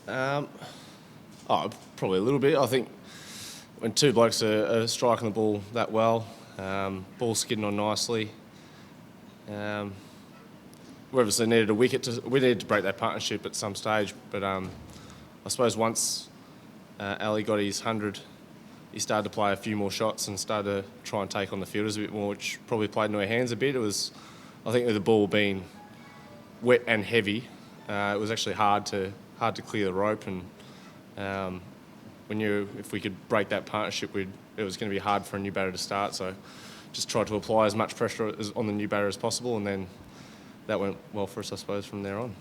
Um, Probably a little bit. I think when two blokes are striking the ball that well, ball skidding on nicely, we obviously needed a wicket. We needed to break that partnership at some stage. But I suppose once Ali got his 100, he started to play a few more shots and started to try and take on the fielders a bit more, which probably played into our hands a bit. I think with the ball being wet and heavy, it was actually hard to clear the rope. And if we could break that partnership, it was going to be hard for a new batter to start. So just tried to apply as much pressure on the new batter as possible, and then that went well for us, I suppose, from there on.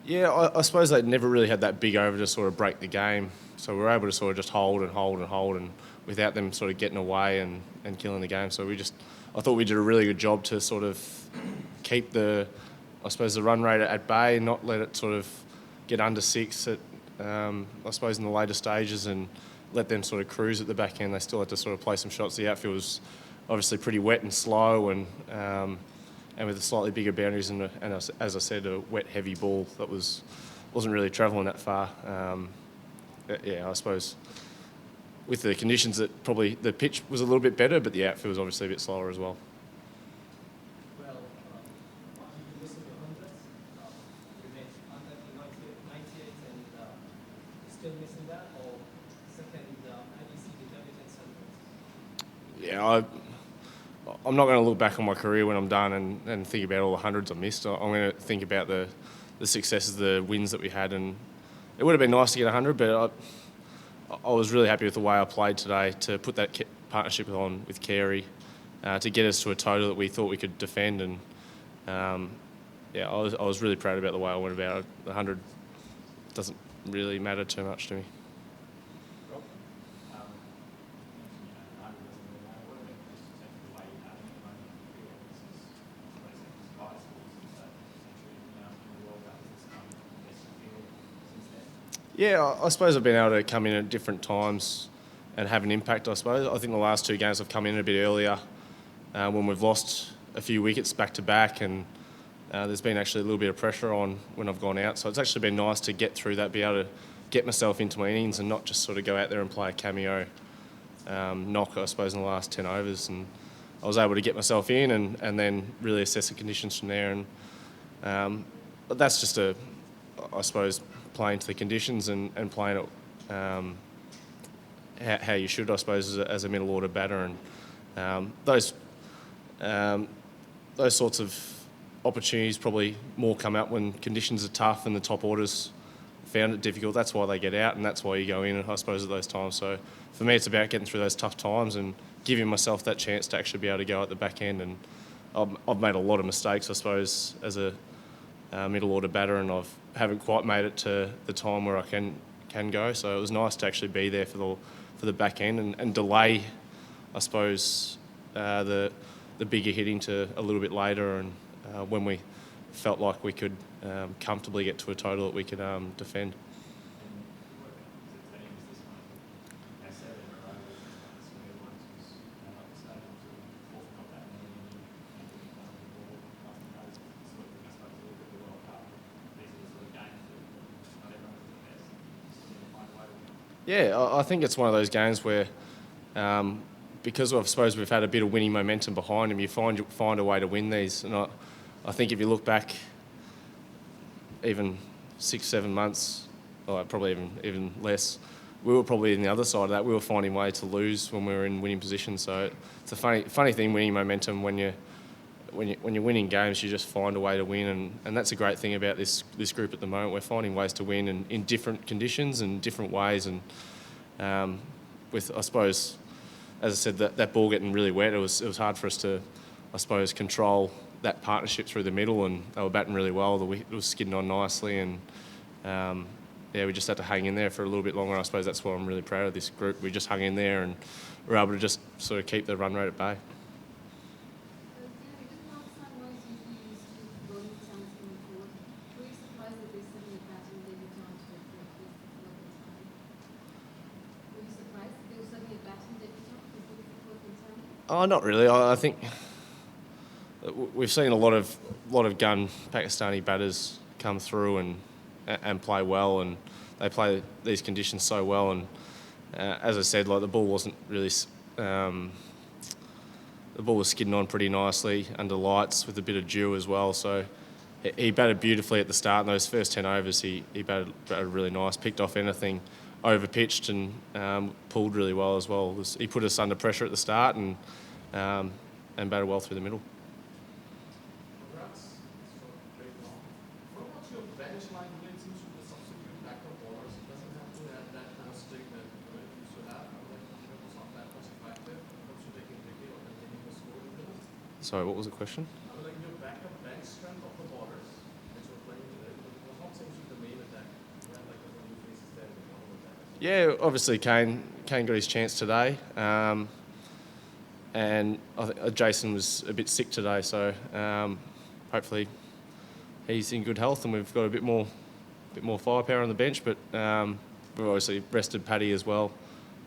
Yeah, I suppose they never really had that big over to sort of break the game. So we were able to sort of just hold and without them sort of getting away and killing the game. So I thought we did a really good job to sort of keep the run rate at bay, not let it sort of get under 6 I suppose in the later stages, and let them sort of cruise at the back end. They still had to sort of play some shots. The outfield was obviously pretty wet and slow, and with the slightly bigger boundaries and as I said, a wet, heavy ball that wasn't really travelling that far. I suppose with the conditions that probably the pitch was a little bit better, but the outfield was obviously a bit slower as well. Well, you listen to hundreds. You made 98 and still missing that, or second, how do you see the debutants hundreds? Yeah, I'm not going to look back on my career when I'm done and think about all the hundreds I missed. I'm going to think about the successes, the wins that we had, and it would have been nice to get 100, but I was really happy with the way I played today to put that partnership on with Carey, to get us to a total that we thought we could defend, and I was really proud about the way I went about it. The 100 doesn't really matter too much to me. Yeah, I suppose I've been able to come in at different times and have an impact, I suppose. I think the last two games I've come in a bit earlier when we've lost a few wickets back to back, and there's been actually a little bit of pressure on when I've gone out. So it's actually been nice to get through that, be able to get myself into my innings and not just sort of go out there and play a cameo knock, I suppose, in the last 10 overs. And I was able to get myself in and then really assess the conditions from there. And but that's just I suppose, playing to the conditions and playing it how you should, I suppose, as a middle order batter. And those sorts of opportunities probably more come up when conditions are tough and the top orders found it difficult. That's why they get out, and that's why you go in, I suppose, at those times. So for me, it's about getting through those tough times and giving myself that chance to actually be able to go at the back end. And I've made a lot of mistakes, I suppose, as a middle order batter, and I haven't quite made it to the time where I can go. So it was nice to actually be there for the back end and delay, I suppose, the bigger hitting to a little bit later, and when we felt like we could comfortably get to a total that we could defend. Yeah, I think it's one of those games where, because I suppose we've had a bit of winning momentum behind him, you find a way to win these. And I think if you look back, even 6-7 months, or probably even less, we were probably in the other side of that. We were finding ways to lose when we were in winning positions. So it's a funny thing, winning momentum. When you're winning games, you just find a way to win, and that's a great thing about this group at the moment. We're finding ways to win in different conditions and different ways, and with, I suppose, as I said, that ball getting really wet, it was hard for us to, I suppose, control that partnership through the middle, and they were batting really well. The wicket was skidding on nicely, and we just had to hang in there for a little bit longer. I suppose that's why I'm really proud of this group. We just hung in there and were able to just sort of keep the run rate at bay. Oh, not really. I think we've seen a lot of gun Pakistani batters come through and play well, and they play these conditions so well. And as I said, like the ball wasn't really. The ball was skidding on pretty nicely under lights with a bit of dew as well. So he batted beautifully at the start. In those first 10 overs, he batted really nice, picked off anything, over pitched and pulled really well as well. He put us under pressure at the start and batted well through the middle. Congrats. So great long. What about your bench line when it seems to be the substitute backup bowlers? It doesn't have to have that kind of stick that it used to have. It was not that much effective when it comes to taking wicket or containing the score in the middle. Sorry, what was the question? Like your backup bench strength of the bowlers that you're playing today, but it was not seems to be the main attack. You had like a few faces there in the counter attack. Yeah, obviously Kane got his chance today, and I think Jason was a bit sick today, so hopefully he's in good health and we've got a bit more firepower on the bench. But we've obviously rested Paddy as well.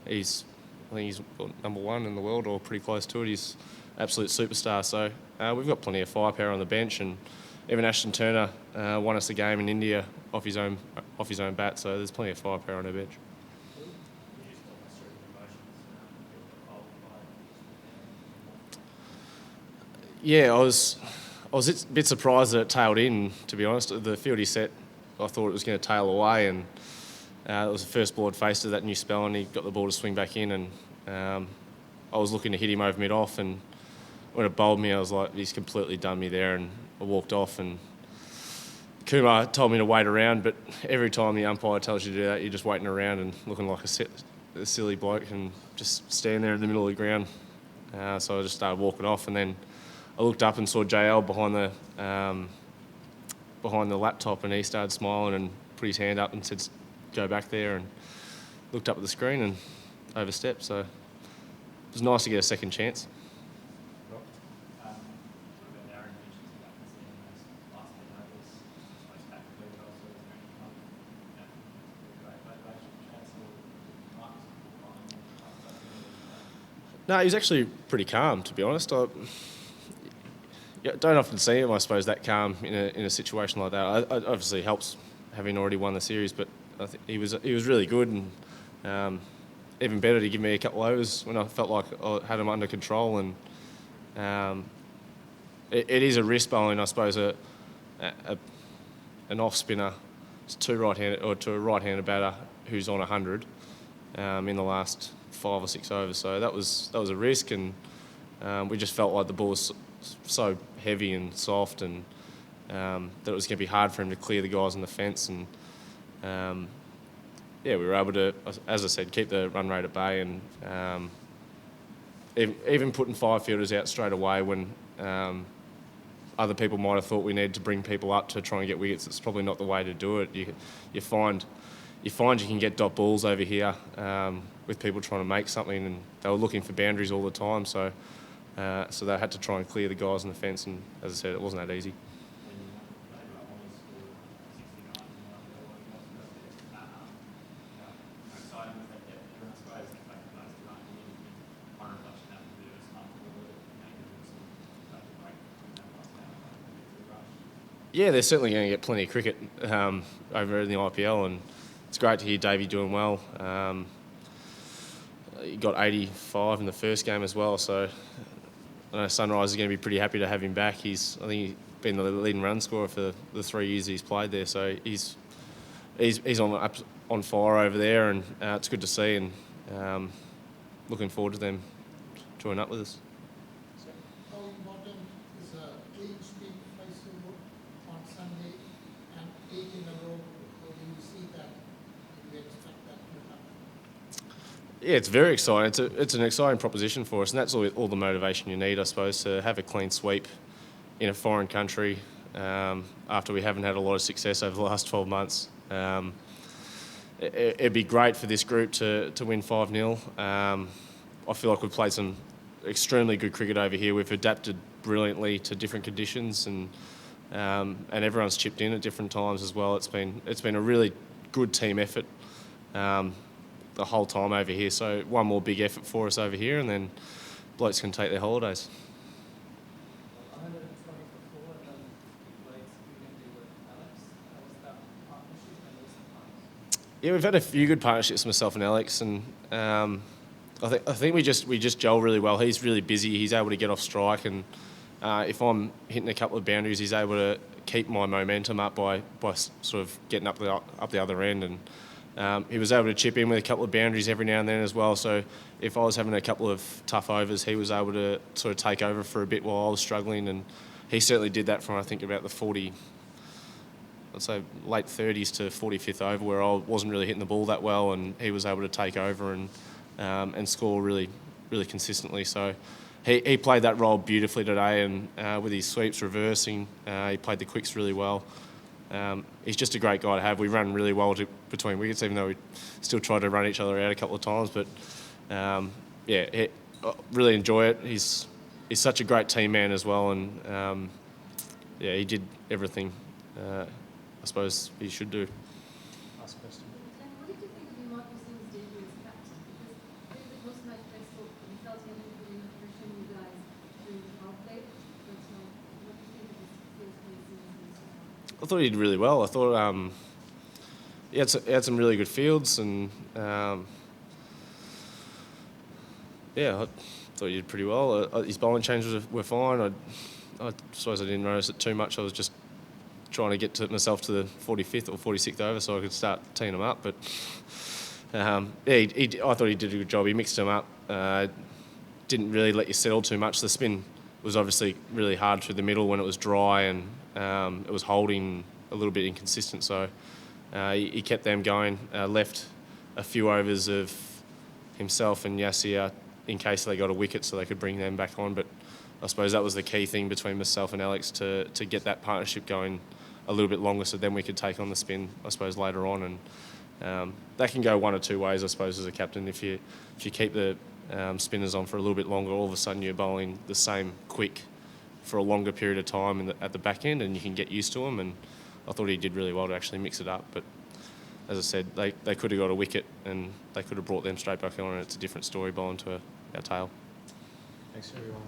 I think he's number one in the world or pretty close to it. He's absolute superstar. So we've got plenty of firepower on the bench, and even Ashton Turner won us a game in India off his own bat. So there's plenty of firepower on our bench. Yeah, I was a bit surprised that it tailed in, to be honest. The field he set, I thought it was going to tail away, and it was the first ball I'd faced of that new spell, and he got the ball to swing back in, and I was looking to hit him over mid-off, and when it bowled me, I was like, he's completely done me there, and I walked off, and Kumar told me to wait around, but every time the umpire tells you to do that, you're just waiting around and looking like a silly bloke and just stand there in the middle of the ground. So I just started walking off, and then I looked up and saw JL behind the laptop, and he started smiling and put his hand up and said, "Go back there," and looked up at the screen and overstepped. So it was nice to get a second chance. No, he was actually pretty calm, to be honest. Don't often see him, I suppose, that calm in a situation like that. It obviously helps having already won the series, but I think he was really good, and even better to give me a couple overs when I felt like I had him under control. And it is a risk bowling, I suppose, an off spinner to a right-handed batter who's on 100 in the last 5 or 6 overs. So that was a risk, and we just felt like the ball was so heavy and soft, and that it was going to be hard for him to clear the guys on the fence. And we were able to, as I said, keep the run rate at bay, and even putting 5 fielders out straight away when other people might have thought we needed to bring people up to try and get wickets. It's probably not the way to do it. You find you can get dot balls over here with people trying to make something, and they were looking for boundaries all the time. So they had to try and clear the guys on the fence, and as I said, it wasn't that easy. Yeah, they're certainly going to get plenty of cricket over in the IPL, and it's great to hear Davey doing well. He got 85 in the first game as well, so I know Sunrise is going to be pretty happy to have him back. I think he's been the leading run scorer for the 3 years he's played there, so he's on fire over there, and it's good to see, and looking forward to them joining up with us. So how important is each team facing on Sunday and 8 in a row? How do you see that? Do you expect that to happen? Yeah, it's very exciting. It's an exciting proposition for us, and that's all the motivation you need, I suppose, to have a clean sweep in a foreign country after we haven't had a lot of success over the last 12 months. It'd be great for this group to win 5-0. I feel like we've played some extremely good cricket over here. We've adapted brilliantly to different conditions, and everyone's chipped in at different times as well. It's been a really good team effort the whole time over here. So one more big effort for us over here, and then blokes can take their holidays. 100 Yeah, we've had a few good partnerships, myself and Alex, and I think we just gel really well. He's really busy. He's able to get off strike, and if I'm hitting a couple of boundaries, he's able to keep my momentum up by sort of getting up the other end. And he was able to chip in with a couple of boundaries every now and then as well. So if I was having a couple of tough overs, he was able to sort of take over for a bit while I was struggling, and he certainly did that from I think about the 40. I'd say late 30s to 45th over, where I wasn't really hitting the ball that well, and he was able to take over and score really consistently. So he played that role beautifully today, and with his sweeps reversing, he played the quicks really well. He's just a great guy to have. We run really well between wickets, even though we still tried to run each other out a couple of times. But I really enjoy it. He's such a great team man as well, and he did everything I suppose he should do. Last question. And what did you think of Mark Hussain's debut as captain? Because during the post-match press talk, we felt he hadn't put enough pressure on you guys during the power play. But what do you think of his skills playing? I thought he did really well. I thought he had some really good fields, and I thought he did pretty well. His bowling changes were fine. I suppose I didn't notice it too much. I was just trying to get myself to the 45th or 46th over so I could start teeing them up. But I thought he did a good job. He mixed them up. Didn't really let you settle too much. The spin was obviously really hard through the middle when it was dry, and it was holding a little bit inconsistent. So he kept them going. Left a few overs of himself and Yasir in case they got a wicket so they could bring them back on. But I suppose that was the key thing between myself and Alex to get that partnership going a little bit longer, so then we could take on the spin, I suppose, later on. And that can go one or two ways, I suppose, as a captain. If you keep the spinners on for a little bit longer, all of a sudden you're bowling the same quick for a longer period of time at the back end, and you can get used to them. And I thought he did really well to actually mix it up. But as I said, they could have got a wicket, and they could have brought them straight back on, and it's a different story bowling to our tail. Thanks, everyone.